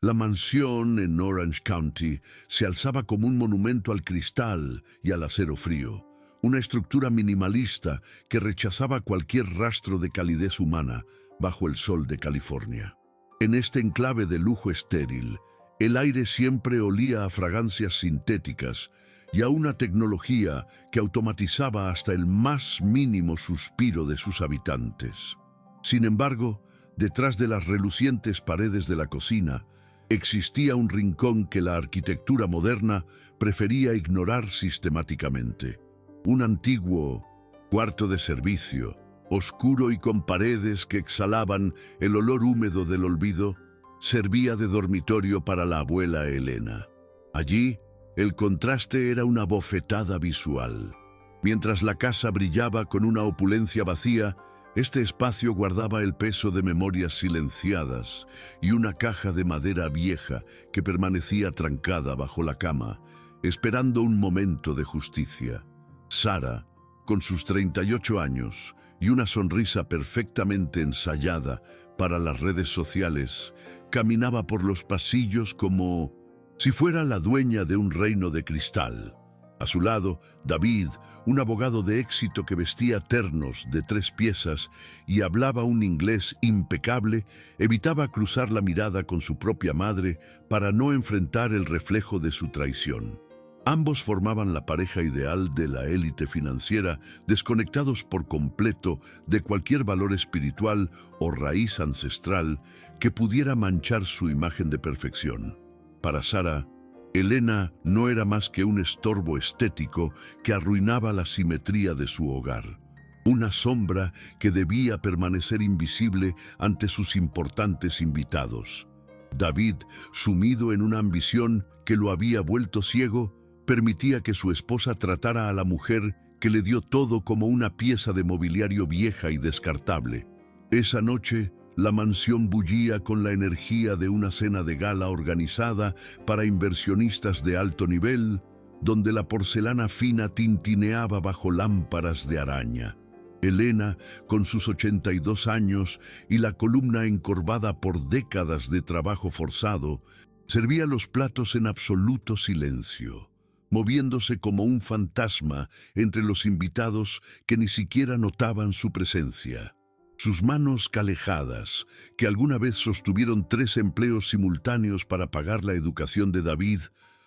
La mansión en Orange County se alzaba como un monumento al cristal y al acero frío, una estructura minimalista que rechazaba cualquier rastro de calidez humana bajo el sol de California. En este enclave de lujo estéril, el aire siempre olía a fragancias sintéticas y a una tecnología que automatizaba hasta el más mínimo suspiro de sus habitantes. Sin embargo, detrás de las relucientes paredes de la cocina, existía un rincón que la arquitectura moderna prefería ignorar sistemáticamente. Un antiguo cuarto de servicio, oscuro y con paredes que exhalaban el olor húmedo del olvido, servía de dormitorio para la abuela Elena. Allí, el contraste era una bofetada visual. Mientras la casa brillaba con una opulencia vacía, este espacio guardaba el peso de memorias silenciadas y una caja de madera vieja que permanecía trancada bajo la cama, esperando un momento de justicia. Sara, con sus 38 años y una sonrisa perfectamente ensayada para las redes sociales, caminaba por los pasillos como si fuera la dueña de un reino de cristal. A su lado, David, un abogado de éxito que vestía ternos de 3 piezas y hablaba un inglés impecable, evitaba cruzar la mirada con su propia madre para no enfrentar el reflejo de su traición. Ambos formaban la pareja ideal de la élite financiera, desconectados por completo de cualquier valor espiritual o raíz ancestral que pudiera manchar su imagen de perfección. Para Sara, Elena no era más que un estorbo estético que arruinaba la simetría de su hogar. Una sombra que debía permanecer invisible ante sus importantes invitados. David, sumido en una ambición que lo había vuelto ciego, permitía que su esposa tratara a la mujer que le dio todo como una pieza de mobiliario vieja y descartable. Esa noche, la mansión bullía con la energía de una cena de gala organizada para inversionistas de alto nivel, donde la porcelana fina tintineaba bajo lámparas de araña. Elena, con sus 82 años y la columna encorvada por décadas de trabajo forzado, servía los platos en absoluto silencio, moviéndose como un fantasma entre los invitados que ni siquiera notaban su presencia. Sus manos calejadas, que alguna vez sostuvieron 3 empleos simultáneos para pagar la educación de David,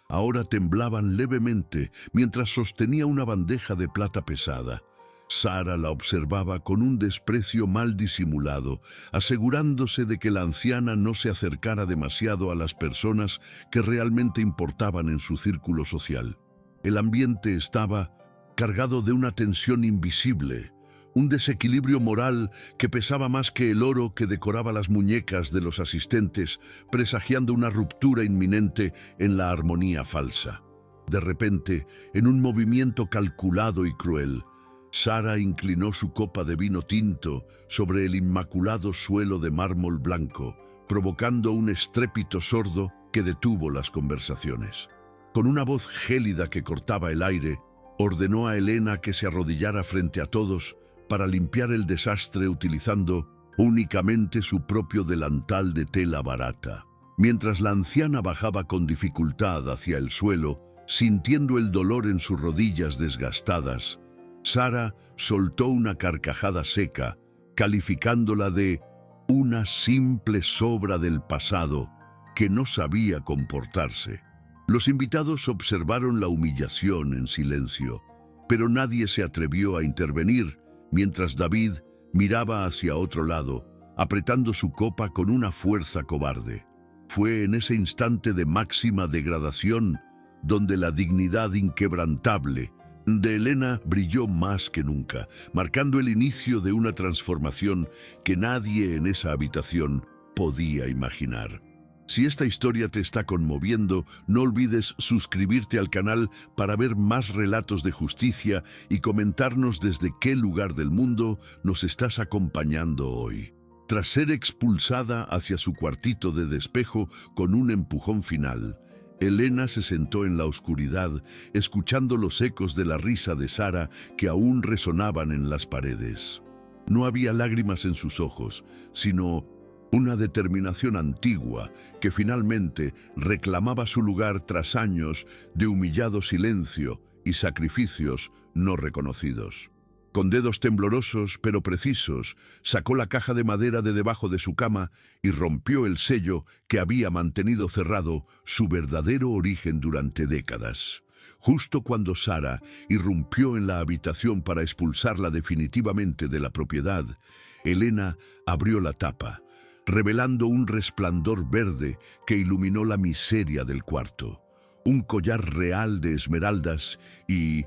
ahora temblaban levemente mientras sostenía una bandeja de plata pesada. Sara la observaba con un desprecio mal disimulado, asegurándose de que la anciana no se acercara demasiado a las personas que realmente importaban en su círculo social. El ambiente estaba cargado de una tensión invisible, un desequilibrio moral que pesaba más que el oro que decoraba las muñecas de los asistentes, presagiando una ruptura inminente en la armonía falsa. De repente, en un movimiento calculado y cruel, Sara inclinó su copa de vino tinto sobre el inmaculado suelo de mármol blanco, provocando un estrépito sordo que detuvo las conversaciones. Con una voz gélida que cortaba el aire, ordenó a Elena que se arrodillara frente a todos para limpiar el desastre utilizando únicamente su propio delantal de tela barata. Mientras la anciana bajaba con dificultad hacia el suelo, sintiendo el dolor en sus rodillas desgastadas, Sara soltó una carcajada seca, calificándola de una simple sobra del pasado que no sabía comportarse. Los invitados observaron la humillación en silencio, pero nadie se atrevió a intervenir mientras David miraba hacia otro lado, apretando su copa con una fuerza cobarde. Fue en ese instante de máxima degradación donde la dignidad inquebrantable de Elena brilló más que nunca, marcando el inicio de una transformación que nadie en esa habitación podía imaginar. Si esta historia te está conmoviendo, no olvides suscribirte al canal para ver más relatos de justicia y comentarnos desde qué lugar del mundo nos estás acompañando hoy. Tras ser expulsada hacia su cuartito de despejo con un empujón final, Elena se sentó en la oscuridad, escuchando los ecos de la risa de Sara que aún resonaban en las paredes. No había lágrimas en sus ojos, sino Una determinación antigua que finalmente reclamaba su lugar tras años de humillado silencio y sacrificios no reconocidos. Con dedos temblorosos pero precisos, sacó la caja de madera de debajo de su cama y rompió el sello que había mantenido cerrado su verdadero origen durante décadas. Justo cuando Sara irrumpió en la habitación para expulsarla definitivamente de la propiedad, Elena abrió la tapa, revelando un resplandor verde que iluminó la miseria del cuarto. Un collar real de esmeraldas y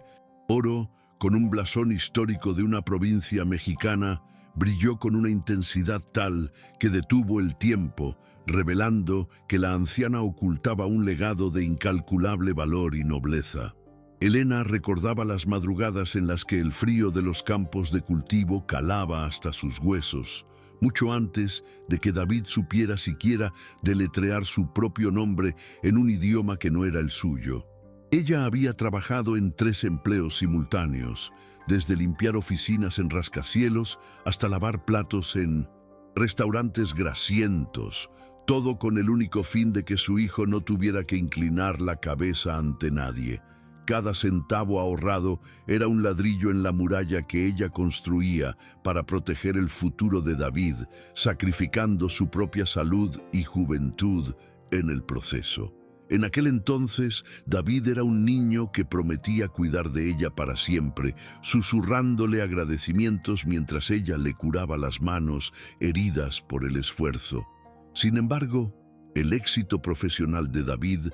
oro con un blasón histórico de una provincia mexicana brilló con una intensidad tal que detuvo el tiempo, revelando que la anciana ocultaba un legado de incalculable valor y nobleza. Elena recordaba las madrugadas en las que el frío de los campos de cultivo calaba hasta sus huesos, mucho antes de que David supiera siquiera deletrear su propio nombre en un idioma que no era el suyo. Ella había trabajado en 3 empleos simultáneos, desde limpiar oficinas en rascacielos hasta lavar platos en restaurantes grasientos, todo con el único fin de que su hijo no tuviera que inclinar la cabeza ante nadie. Cada centavo ahorrado era un ladrillo en la muralla que ella construía para proteger el futuro de David, sacrificando su propia salud y juventud en el proceso. En aquel entonces, David era un niño que prometía cuidar de ella para siempre, susurrándole agradecimientos mientras ella le curaba las manos heridas por el esfuerzo. Sin embargo, el éxito profesional de David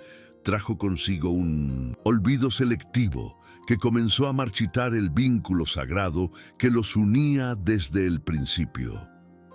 trajo consigo un olvido selectivo que comenzó a marchitar el vínculo sagrado que los unía desde el principio.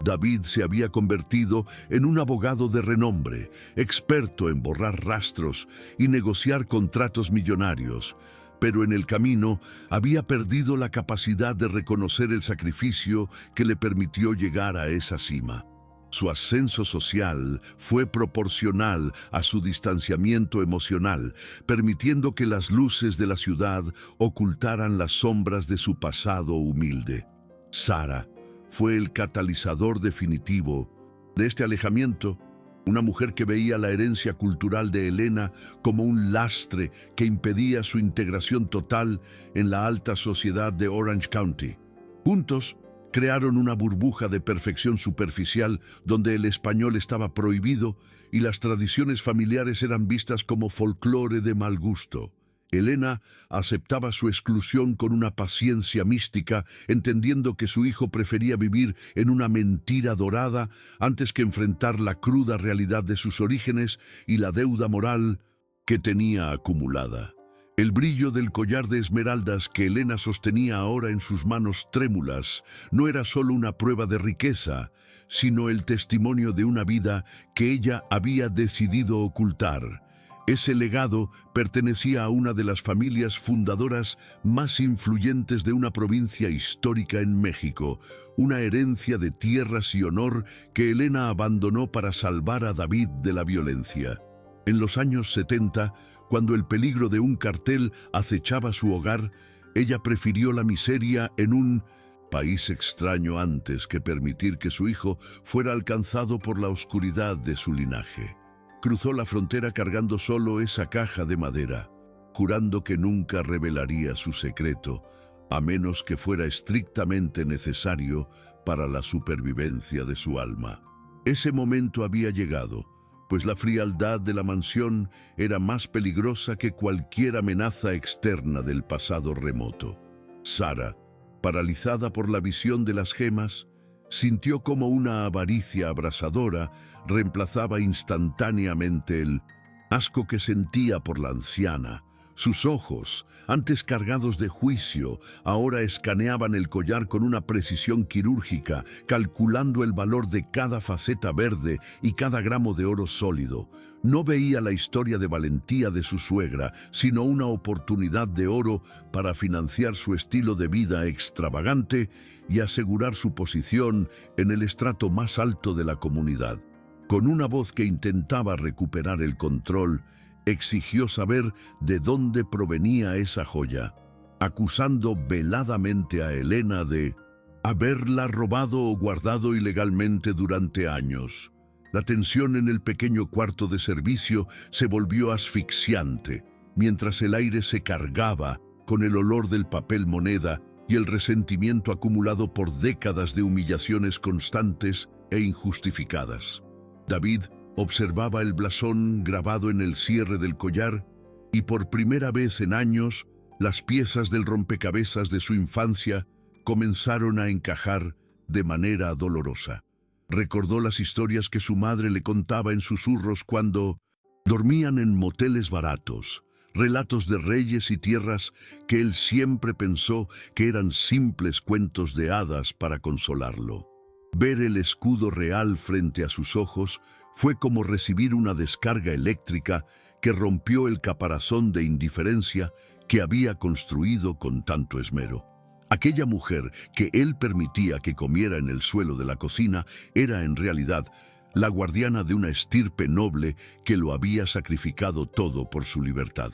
David se había convertido en un abogado de renombre, experto en borrar rastros y negociar contratos millonarios, pero en el camino había perdido la capacidad de reconocer el sacrificio que le permitió llegar a esa cima. Su ascenso social fue proporcional a su distanciamiento emocional, permitiendo que las luces de la ciudad ocultaran las sombras de su pasado humilde. Sara fue el catalizador definitivo de este alejamiento, una mujer que veía la herencia cultural de Elena como un lastre que impedía su integración total en la alta sociedad de Orange County. Juntos, crearon una burbuja de perfección superficial donde el español estaba prohibido y las tradiciones familiares eran vistas como folclore de mal gusto. Elena aceptaba su exclusión con una paciencia mística, entendiendo que su hijo prefería vivir en una mentira dorada antes que enfrentar la cruda realidad de sus orígenes y la deuda moral que tenía acumulada. El brillo del collar de esmeraldas que Elena sostenía ahora en sus manos trémulas no era solo una prueba de riqueza, sino el testimonio de una vida que ella había decidido ocultar. Ese legado pertenecía a una de las familias fundadoras más influyentes de una provincia histórica en México, una herencia de tierras y honor que Elena abandonó para salvar a David de la violencia. En los años 70, cuando el peligro de un cartel acechaba su hogar, ella prefirió la miseria en un país extraño antes que permitir que su hijo fuera alcanzado por la oscuridad de su linaje. Cruzó la frontera cargando solo esa caja de madera, jurando que nunca revelaría su secreto, a menos que fuera estrictamente necesario para la supervivencia de su alma. Ese momento había llegado, pues la frialdad de la mansión era más peligrosa que cualquier amenaza externa del pasado remoto. Sara, paralizada por la visión de las gemas, sintió como una avaricia abrasadora reemplazaba instantáneamente el asco que sentía por la anciana. Sus ojos, antes cargados de juicio, ahora escaneaban el collar con una precisión quirúrgica, calculando el valor de cada faceta verde y cada gramo de oro sólido. No veía la historia de valentía de su suegra, sino una oportunidad de oro para financiar su estilo de vida extravagante y asegurar su posición en el estrato más alto de la comunidad. Con una voz que intentaba recuperar el control, exigió saber de dónde provenía esa joya, acusando veladamente a Elena de haberla robado o guardado ilegalmente durante años. La tensión en el pequeño cuarto de servicio se volvió asfixiante, mientras el aire se cargaba con el olor del papel moneda y el resentimiento acumulado por décadas de humillaciones constantes e injustificadas. David observaba el blasón grabado en el cierre del collar y por primera vez en años las piezas del rompecabezas de su infancia comenzaron a encajar de manera dolorosa. Recordó las historias que su madre le contaba en susurros cuando dormían en moteles baratos, relatos de reyes y tierras que él siempre pensó que eran simples cuentos de hadas para consolarlo. Ver el escudo real frente a sus ojos fue como recibir una descarga eléctrica que rompió el caparazón de indiferencia que había construido con tanto esmero. Aquella mujer que él permitía que comiera en el suelo de la cocina era en realidad la guardiana de una estirpe noble que lo había sacrificado todo por su libertad.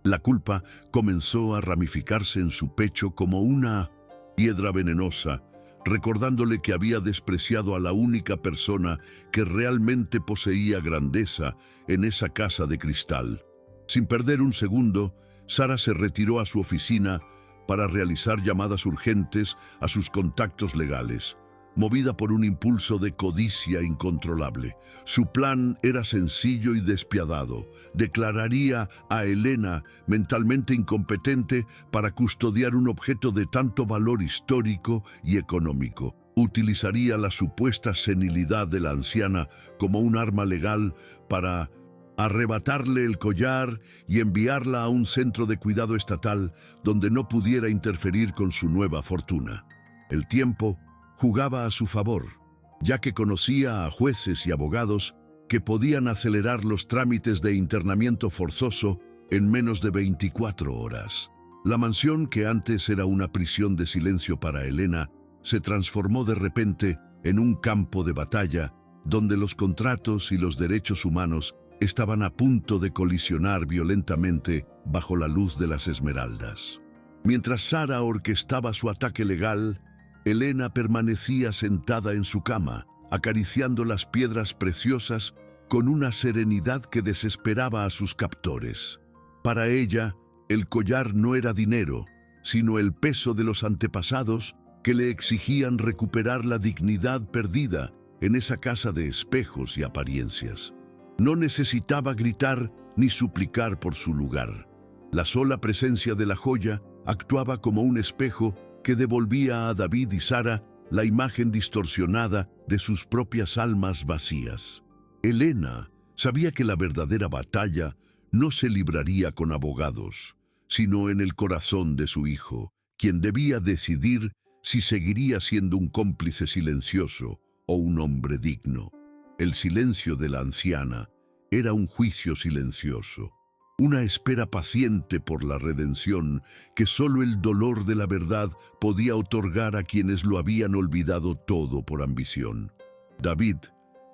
La culpa comenzó a ramificarse en su pecho como una piedra venenosa, recordándole que había despreciado a la única persona que realmente poseía grandeza en esa casa de cristal. Sin perder un segundo, Sara se retiró a su oficina para realizar llamadas urgentes a sus contactos legales, movida por un impulso de codicia incontrolable. Su plan era sencillo y despiadado. Declararía a Elena mentalmente incompetente para custodiar un objeto de tanto valor histórico y económico. Utilizaría la supuesta senilidad de la anciana como un arma legal para arrebatarle el collar y enviarla a un centro de cuidado estatal donde no pudiera interferir con su nueva fortuna. El tiempo jugaba a su favor, ya que conocía a jueces y abogados que podían acelerar los trámites de internamiento forzoso en menos de 24 horas. La mansión, que antes era una prisión de silencio para Elena, se transformó de repente en un campo de batalla donde los contratos y los derechos humanos estaban a punto de colisionar violentamente bajo la luz de las esmeraldas. Mientras Sara orquestaba su ataque legal, Elena permanecía sentada en su cama, acariciando las piedras preciosas con una serenidad que desesperaba a sus captores. Para ella, el collar no era dinero, sino el peso de los antepasados que le exigían recuperar la dignidad perdida en esa casa de espejos y apariencias. No necesitaba gritar ni suplicar por su lugar. La sola presencia de la joya actuaba como un espejo que devolvía a David y Sara la imagen distorsionada de sus propias almas vacías. Elena sabía que la verdadera batalla no se libraría con abogados, sino en el corazón de su hijo, quien debía decidir si seguiría siendo un cómplice silencioso o un hombre digno. El silencio de la anciana era un juicio silencioso, una espera paciente por la redención que solo el dolor de la verdad podía otorgar a quienes lo habían olvidado todo por ambición. David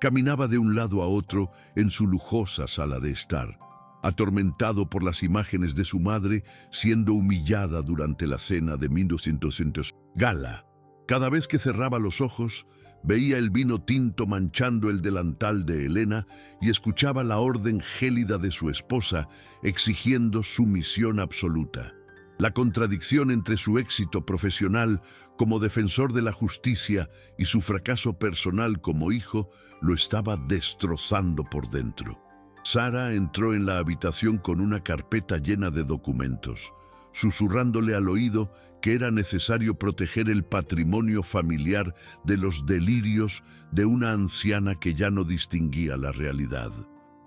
caminaba de un lado a otro en su lujosa sala de estar, atormentado por las imágenes de su madre siendo humillada durante la cena de 1200 gala. Cada vez que cerraba los ojos, veía el vino tinto manchando el delantal de Elena y escuchaba la orden gélida de su esposa exigiendo sumisión absoluta. La contradicción entre su éxito profesional como defensor de la justicia y su fracaso personal como hijo lo estaba destrozando por dentro. Sara entró en la habitación con una carpeta llena de documentos, susurrándole al oído que era necesario proteger el patrimonio familiar de los delirios de una anciana que ya no distinguía la realidad.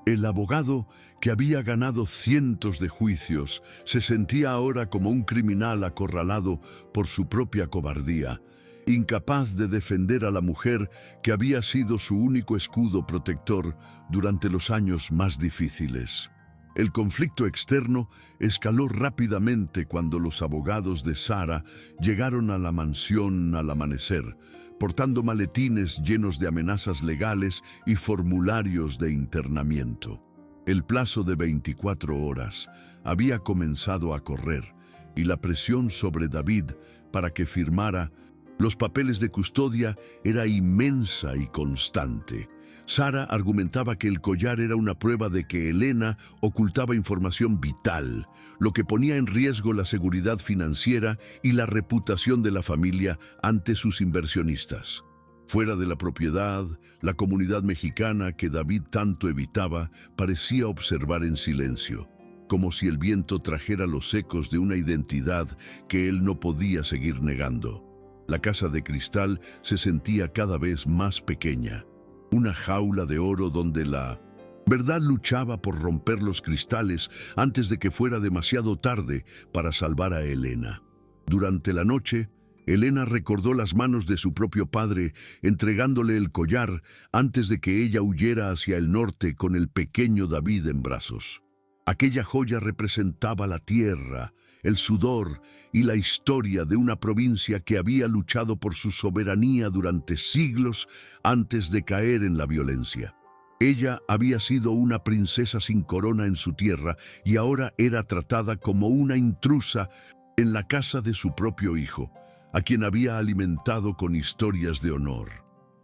El abogado, que había ganado cientos de juicios, se sentía ahora como un criminal acorralado por su propia cobardía, incapaz de defender a la mujer que había sido su único escudo protector durante los años más difíciles. El conflicto externo escaló rápidamente cuando los abogados de Sara llegaron a la mansión al amanecer, portando maletines llenos de amenazas legales y formularios de internamiento. El plazo de 24 horas había comenzado a correr y la presión sobre David para que firmara Los papeles de custodia era inmensa y constante. Sara argumentaba que el collar era una prueba de que Elena ocultaba información vital, lo que ponía en riesgo la seguridad financiera y la reputación de la familia ante sus inversionistas. Fuera de la propiedad, la comunidad mexicana que David tanto evitaba parecía observar en silencio, como si el viento trajera los ecos de una identidad que él no podía seguir negando. La casa de cristal se sentía cada vez más pequeña, una jaula de oro donde la verdad luchaba por romper los cristales antes de que fuera demasiado tarde para salvar a Elena. Durante la noche, Elena recordó las manos de su propio padre entregándole el collar antes de que ella huyera hacia el norte con el pequeño David en brazos. Aquella joya representaba la tierra, el sudor y la historia de una provincia que había luchado por su soberanía durante siglos antes de caer en la violencia. Ella había sido una princesa sin corona en su tierra y ahora era tratada como una intrusa en la casa de su propio hijo, a quien había alimentado con historias de honor.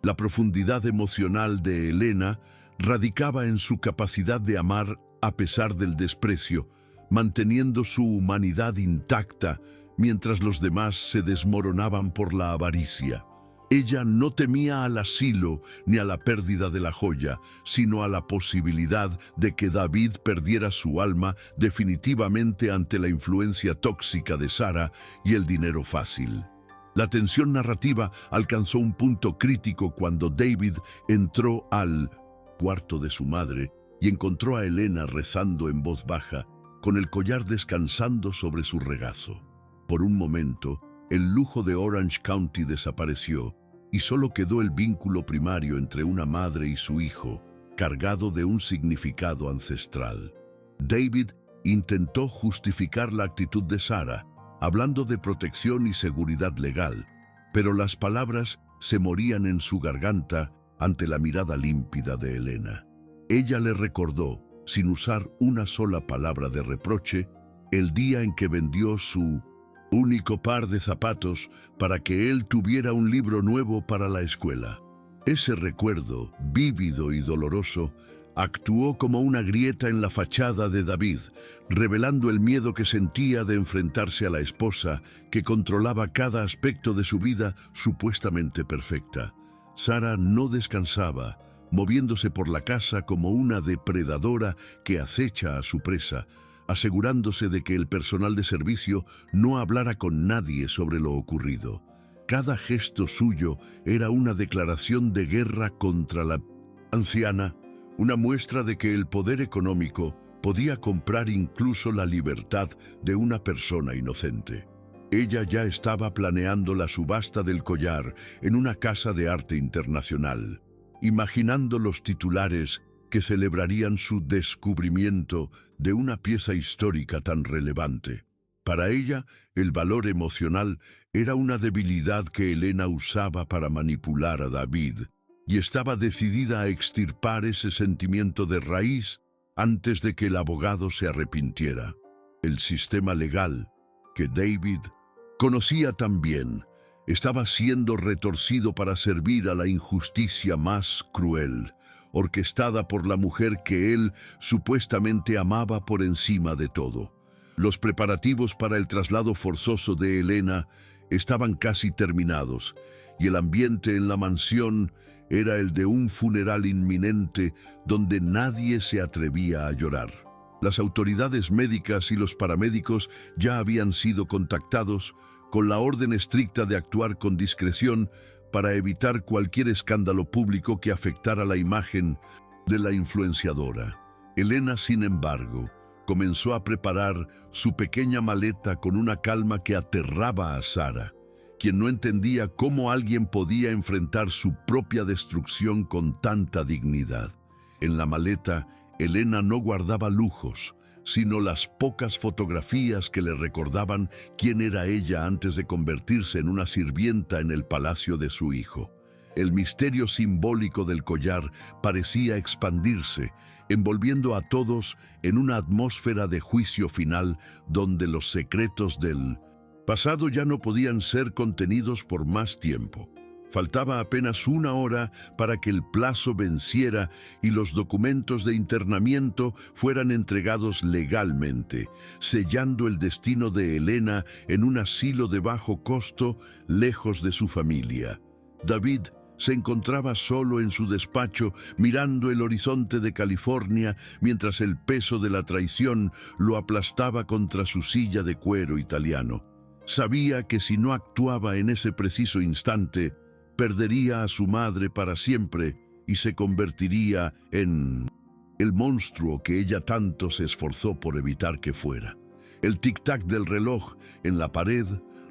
La profundidad emocional de Elena radicaba en su capacidad de amar a pesar del desprecio, manteniendo su humanidad intacta mientras los demás se desmoronaban por la avaricia. Ella no temía al asilo ni a la pérdida de la joya, sino a la posibilidad de que David perdiera su alma definitivamente ante la influencia tóxica de Sara y el dinero fácil. La tensión narrativa alcanzó un punto crítico cuando David entró al cuarto de su madre y encontró a Elena rezando en voz baja, con el collar descansando sobre su regazo. Por un momento, el lujo de Orange County desapareció y solo quedó el vínculo primario entre una madre y su hijo, cargado de un significado ancestral. David intentó justificar la actitud de Sara, hablando de protección y seguridad legal, pero las palabras se morían en su garganta ante la mirada límpida de Elena. Ella le recordó, sin usar una sola palabra de reproche, el día en que vendió su único par de zapatos para que él tuviera un libro nuevo para la escuela. Ese recuerdo, vívido y doloroso, actuó como una grieta en la fachada de David, revelando el miedo que sentía de enfrentarse a la esposa que controlaba cada aspecto de su vida supuestamente perfecta. Sara no descansaba, moviéndose por la casa como una depredadora que acecha a su presa, asegurándose de que el personal de servicio no hablara con nadie sobre lo ocurrido. Cada gesto suyo era una declaración de guerra contra la anciana, una muestra de que el poder económico podía comprar incluso la libertad de una persona inocente. Ella ya estaba planeando la subasta del collar en una casa de arte internacional, imaginando los titulares que celebrarían su descubrimiento de una pieza histórica tan relevante. Para ella, el valor emocional era una debilidad que Elena usaba para manipular a David, y estaba decidida a extirpar ese sentimiento de raíz antes de que el abogado se arrepintiera. El sistema legal, que David conocía también, estaba siendo retorcido para servir a la injusticia más cruel, orquestada por la mujer que él supuestamente amaba por encima de todo. Los preparativos para el traslado forzoso de Elena estaban casi terminados, y el ambiente en la mansión era el de un funeral inminente donde nadie se atrevía a llorar. Las autoridades médicas y los paramédicos ya habían sido contactados con la orden estricta de actuar con discreción para evitar cualquier escándalo público que afectara la imagen de la influenciadora. Elena, sin embargo, comenzó a preparar su pequeña maleta con una calma que aterraba a Sara, quien no entendía cómo alguien podía enfrentar su propia destrucción con tanta dignidad. En la maleta, Elena no guardaba lujos, sino las pocas fotografías que le recordaban quién era ella antes de convertirse en una sirvienta en el palacio de su hijo. El misterio simbólico del collar parecía expandirse, envolviendo a todos en una atmósfera de juicio final donde los secretos del Pasado ya no podían ser contenidos por más tiempo. Faltaba apenas 1 hora para que el plazo venciera y los documentos de internamiento fueran entregados legalmente, sellando el destino de Elena en un asilo de bajo costo, lejos de su familia. David se encontraba solo en su despacho, mirando el horizonte de California, mientras el peso de la traición lo aplastaba contra su silla de cuero italiano. Sabía que si no actuaba en ese preciso instante, perdería a su madre para siempre y se convertiría en el monstruo que ella tanto se esforzó por evitar que fuera. El tic-tac del reloj en la pared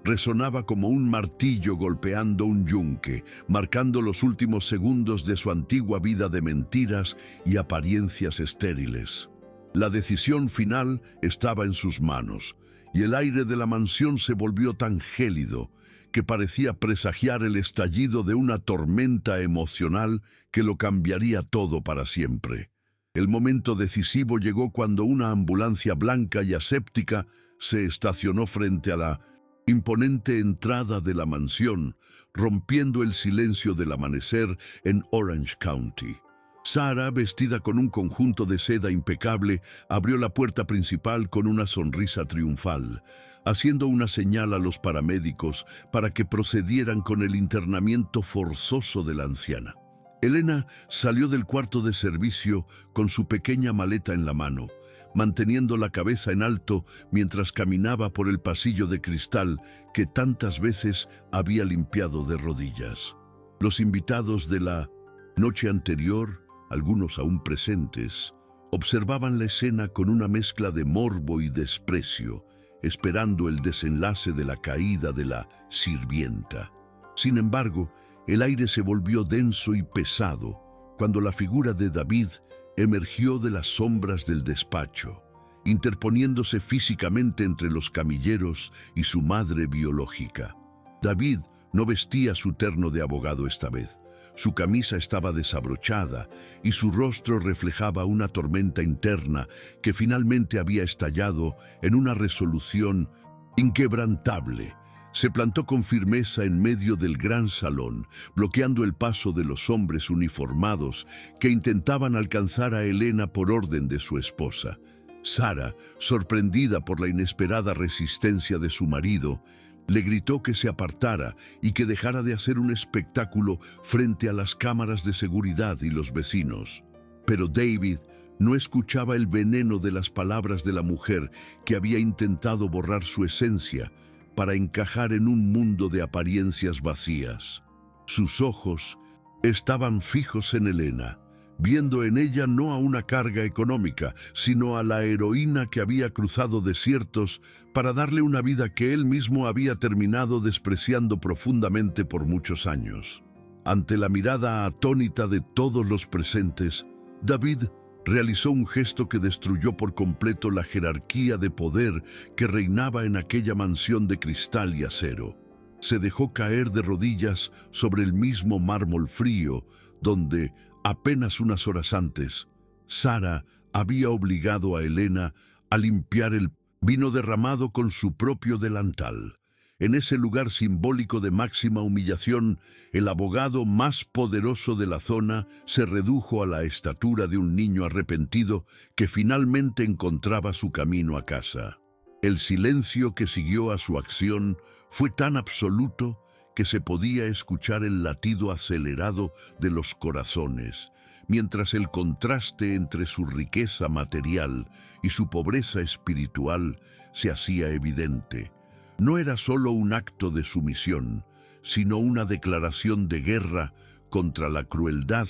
resonaba como un martillo golpeando un yunque, marcando los últimos segundos de su antigua vida de mentiras y apariencias estériles. La decisión final estaba en sus manos, y el aire de la mansión se volvió tan gélido que parecía presagiar el estallido de una tormenta emocional que lo cambiaría todo para siempre. El momento decisivo llegó cuando una ambulancia blanca y aséptica se estacionó frente a la imponente entrada de la mansión, rompiendo el silencio del amanecer en Orange County. Sarah, vestida con un conjunto de seda impecable, abrió la puerta principal con una sonrisa triunfal, haciendo una señal a los paramédicos para que procedieran con el internamiento forzoso de la anciana. Elena salió del cuarto de servicio con su pequeña maleta en la mano, manteniendo la cabeza en alto mientras caminaba por el pasillo de cristal que tantas veces había limpiado de rodillas. Los invitados de la noche anterior, algunos aún presentes, observaban la escena con una mezcla de morbo y desprecio, esperando el desenlace de la caída de la sirvienta. Sin embargo, el aire se volvió denso y pesado cuando la figura de David emergió de las sombras del despacho, interponiéndose físicamente entre los camilleros y su madre biológica. David no vestía su terno de abogado esta vez. Su camisa estaba desabrochada y su rostro reflejaba una tormenta interna que finalmente había estallado en una resolución inquebrantable. Se plantó con firmeza en medio del gran salón, bloqueando el paso de los hombres uniformados que intentaban alcanzar a Elena por orden de su esposa. Sarah, sorprendida por la inesperada resistencia de su marido, le gritó que se apartara y que dejara de hacer un espectáculo frente a las cámaras de seguridad y los vecinos. Pero David no escuchaba el veneno de las palabras de la mujer que había intentado borrar su esencia para encajar en un mundo de apariencias vacías. Sus ojos estaban fijos en Elena, viendo en ella no a una carga económica, sino a la heroína que había cruzado desiertos para darle una vida que él mismo había terminado despreciando profundamente por muchos años. Ante la mirada atónita de todos los presentes, David realizó un gesto que destruyó por completo la jerarquía de poder que reinaba en aquella mansión de cristal y acero. Se dejó caer de rodillas sobre el mismo mármol frío, donde, apenas unas horas antes, Sarah había obligado a Elena a limpiar el vino derramado con su propio delantal. En ese lugar simbólico de máxima humillación, el abogado más poderoso de la zona se redujo a la estatura de un niño arrepentido que finalmente encontraba su camino a casa. El silencio que siguió a su acción fue tan absoluto que se podía escuchar el latido acelerado de los corazones, mientras el contraste entre su riqueza material y su pobreza espiritual se hacía evidente. No era solo un acto de sumisión, sino una declaración de guerra contra la crueldad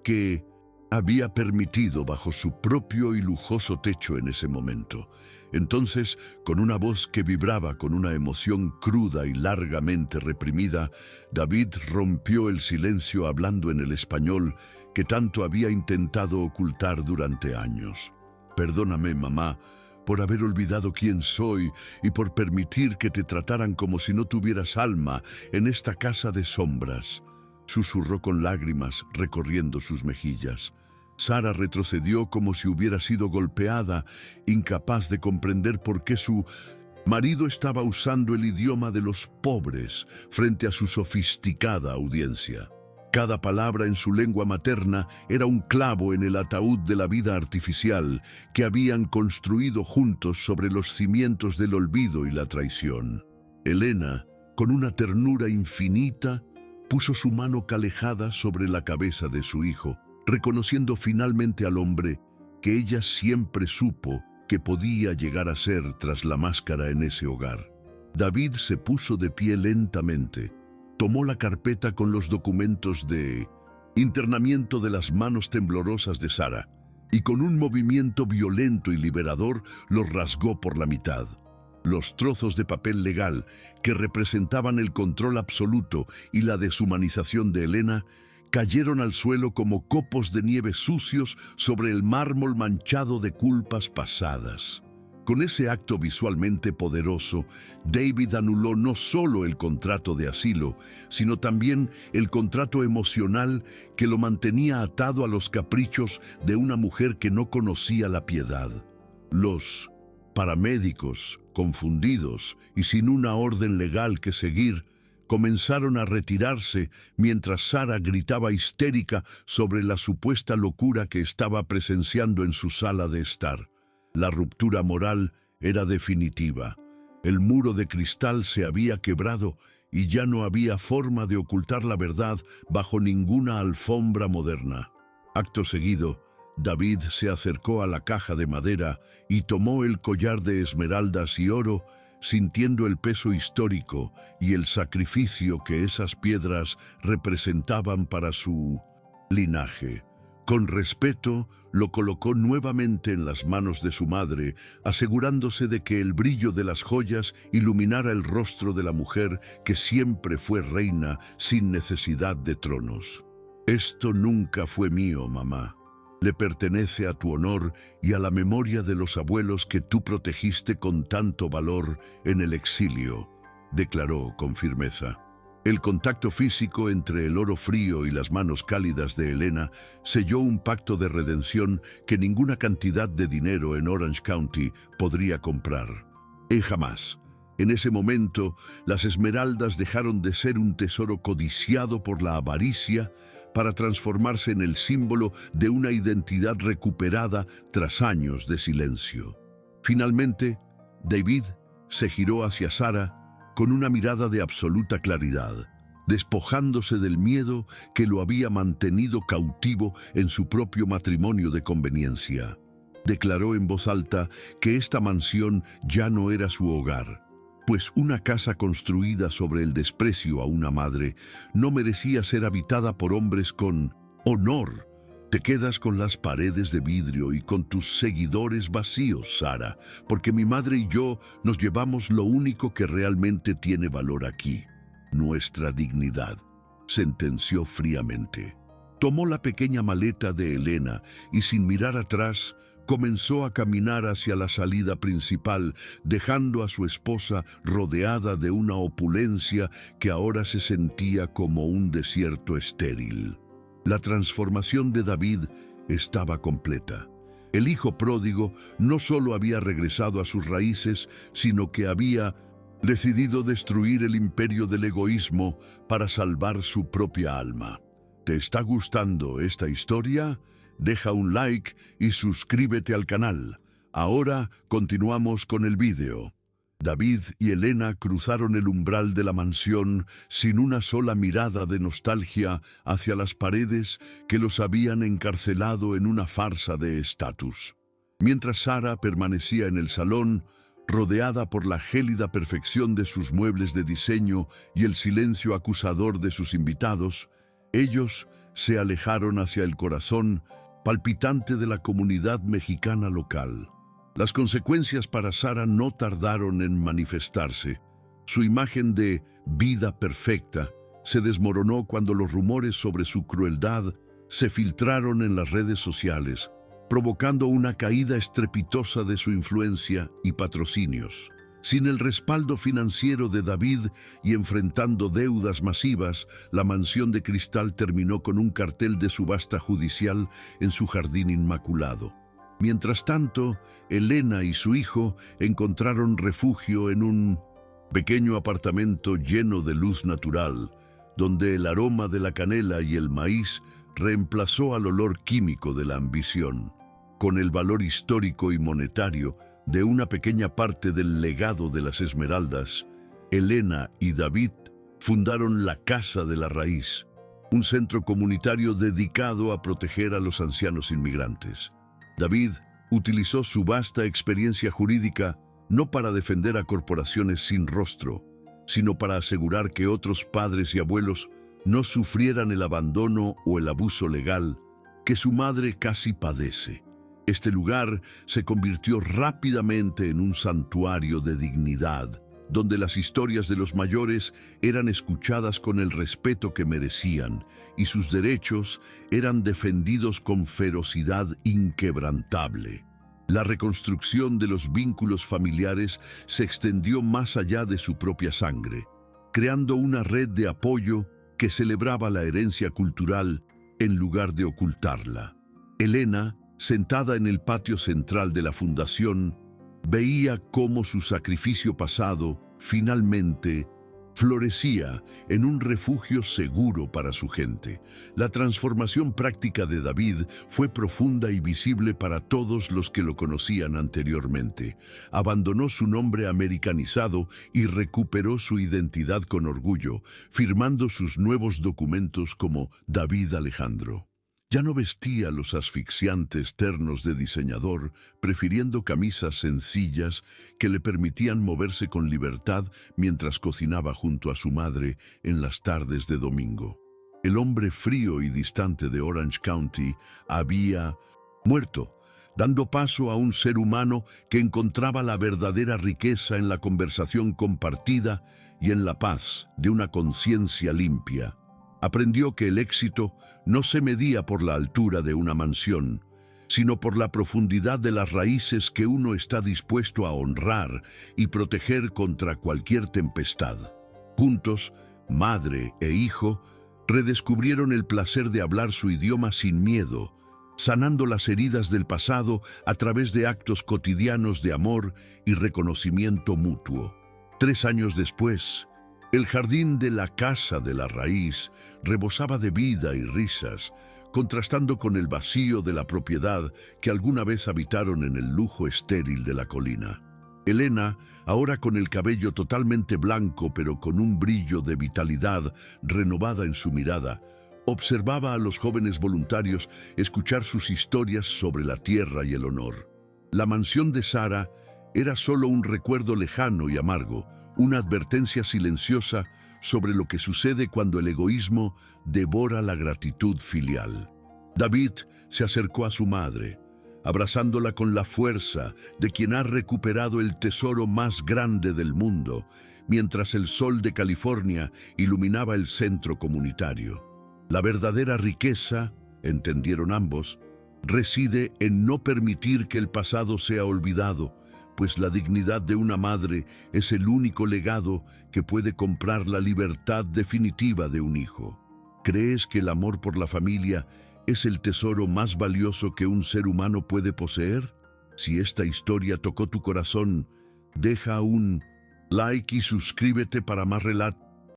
que había permitido bajo su propio y lujoso techo en ese momento. Entonces, con una voz que vibraba con una emoción cruda y largamente reprimida, David rompió el silencio hablando en el español que tanto había intentado ocultar durante años. «Perdóname, mamá, por haber olvidado quién soy y por permitir que te trataran como si no tuvieras alma en esta casa de sombras», susurró con lágrimas recorriendo sus mejillas. Sarah retrocedió como si hubiera sido golpeada, incapaz de comprender por qué su Marido estaba usando el idioma de los pobres frente a su sofisticada audiencia. Cada palabra en su lengua materna era un clavo en el ataúd de la vida artificial que habían construido juntos sobre los cimientos del olvido y la traición. Elena, con una ternura infinita, puso su mano calejada sobre la cabeza de su hijo, reconociendo finalmente al hombre que ella siempre supo que podía llegar a ser tras la máscara en ese hogar. David se puso de pie lentamente, tomó la carpeta con los documentos de internamiento de las manos temblorosas de Sara y con un movimiento violento y liberador los rasgó por la mitad. Los trozos de papel legal que representaban el control absoluto y la deshumanización de Elena cayeron al suelo como copos de nieve sucios sobre el mármol manchado de culpas pasadas. Con ese acto visualmente poderoso, David anuló no solo el contrato de asilo, sino también el contrato emocional que lo mantenía atado a los caprichos de una mujer que no conocía la piedad. Los paramédicos, confundidos y sin una orden legal que seguir, comenzaron a retirarse mientras Sara gritaba histérica sobre la supuesta locura que estaba presenciando en su sala de estar. La ruptura moral era definitiva. El muro de cristal se había quebrado y ya no había forma de ocultar la verdad bajo ninguna alfombra moderna. Acto seguido, David se acercó a la caja de madera y tomó el collar de esmeraldas y oro, sintiendo el peso histórico y el sacrificio que esas piedras representaban para su linaje. Con respeto, lo colocó nuevamente en las manos de su madre, asegurándose de que el brillo de las joyas iluminara el rostro de la mujer que siempre fue reina sin necesidad de tronos. «Esto nunca fue mío, mamá. Le pertenece a tu honor y a la memoria de los abuelos que tú protegiste con tanto valor en el exilio», declaró con firmeza. El contacto físico entre el oro frío y las manos cálidas de Elena selló un pacto de redención que ninguna cantidad de dinero en Orange County podría comprar. Jamás. En ese momento, las esmeraldas dejaron de ser un tesoro codiciado por la avaricia para transformarse en el símbolo de una identidad recuperada tras años de silencio. Finalmente, David se giró hacia Sara con una mirada de absoluta claridad, despojándose del miedo que lo había mantenido cautivo en su propio matrimonio de conveniencia. Declaró en voz alta que esta mansión ya no era su hogar, pues una casa construida sobre el desprecio a una madre no merecía ser habitada por hombres con honor. Te quedas con las paredes de vidrio y con tus seguidores vacíos, Sara, porque mi madre y yo nos llevamos lo único que realmente tiene valor aquí, nuestra dignidad, sentenció fríamente. Tomó la pequeña maleta de Elena y sin mirar atrás, comenzó a caminar hacia la salida principal, dejando a su esposa rodeada de una opulencia que ahora se sentía como un desierto estéril. La transformación de David estaba completa. El hijo pródigo no solo había regresado a sus raíces, sino que había decidido destruir el imperio del egoísmo para salvar su propia alma. ¿Te está gustando esta historia? Deja un like y suscríbete al canal. Ahora continuamos con el vídeo. David y Elena cruzaron el umbral de la mansión sin una sola mirada de nostalgia hacia las paredes que los habían encarcelado en una farsa de estatus. Mientras Sara permanecía en el salón, rodeada por la gélida perfección de sus muebles de diseño y el silencio acusador de sus invitados, ellos se alejaron hacia el corazón palpitante de la comunidad mexicana local. Las consecuencias para Sara no tardaron en manifestarse. Su imagen de vida perfecta se desmoronó cuando los rumores sobre su crueldad se filtraron en las redes sociales, provocando una caída estrepitosa de su influencia y patrocinios. Sin el respaldo financiero de David y enfrentando deudas masivas, la mansión de cristal terminó con un cartel de subasta judicial en su jardín inmaculado. Mientras tanto, Elena y su hijo encontraron refugio en un pequeño apartamento lleno de luz natural, donde el aroma de la canela y el maíz reemplazó al olor químico de la ambición. Con el valor histórico y monetario de una pequeña parte del legado de las Esmeraldas, Elena y David fundaron la Casa de la Raíz, un centro comunitario dedicado a proteger a los ancianos inmigrantes. David utilizó su vasta experiencia jurídica no para defender a corporaciones sin rostro, sino para asegurar que otros padres y abuelos no sufrieran el abandono o el abuso legal que su madre casi padece. Este lugar se convirtió rápidamente en un santuario de dignidad, donde las historias de los mayores eran escuchadas con el respeto que merecían y sus derechos eran defendidos con ferocidad inquebrantable. La reconstrucción de los vínculos familiares se extendió más allá de su propia sangre, creando una red de apoyo que celebraba la herencia cultural en lugar de ocultarla. Elena, sentada en el patio central de la fundación, veía cómo su sacrificio pasado finalmente florecía en un refugio seguro para su gente. La transformación práctica de David fue profunda y visible para todos los que lo conocían anteriormente. Abandonó su nombre americanizado y recuperó su identidad con orgullo, firmando sus nuevos documentos como David Alejandro. Ya no vestía los asfixiantes ternos de diseñador, prefiriendo camisas sencillas que le permitían moverse con libertad mientras cocinaba junto a su madre en las tardes de domingo. El hombre frío y distante de Orange County había muerto, dando paso a un ser humano que encontraba la verdadera riqueza en la conversación compartida y en la paz de una conciencia limpia. Aprendió que el éxito no se medía por la altura de una mansión, sino por la profundidad de las raíces que uno está dispuesto a honrar y proteger contra cualquier tempestad. Juntos, madre e hijo, redescubrieron el placer de hablar su idioma sin miedo, sanando las heridas del pasado a través de actos cotidianos de amor y reconocimiento mutuo. 3 años después, el jardín de la Casa de la Raíz rebosaba de vida y risas, contrastando con el vacío de la propiedad que alguna vez habitaron en el lujo estéril de la colina. Elena, ahora con el cabello totalmente blanco pero con un brillo de vitalidad renovada en su mirada, observaba a los jóvenes voluntarios escuchar sus historias sobre la tierra y el honor. La mansión de Sara era solo un recuerdo lejano y amargo, una advertencia silenciosa sobre lo que sucede cuando el egoísmo devora la gratitud filial. David se acercó a su madre, abrazándola con la fuerza de quien ha recuperado el tesoro más grande del mundo, mientras el sol de California iluminaba el centro comunitario. La verdadera riqueza, entendieron ambos, reside en no permitir que el pasado sea olvidado, pues la dignidad de una madre es el único legado que puede comprar la libertad definitiva de un hijo. ¿Crees que el amor por la familia es el tesoro más valioso que un ser humano puede poseer? Si esta historia tocó tu corazón, deja un like y suscríbete para más relatos.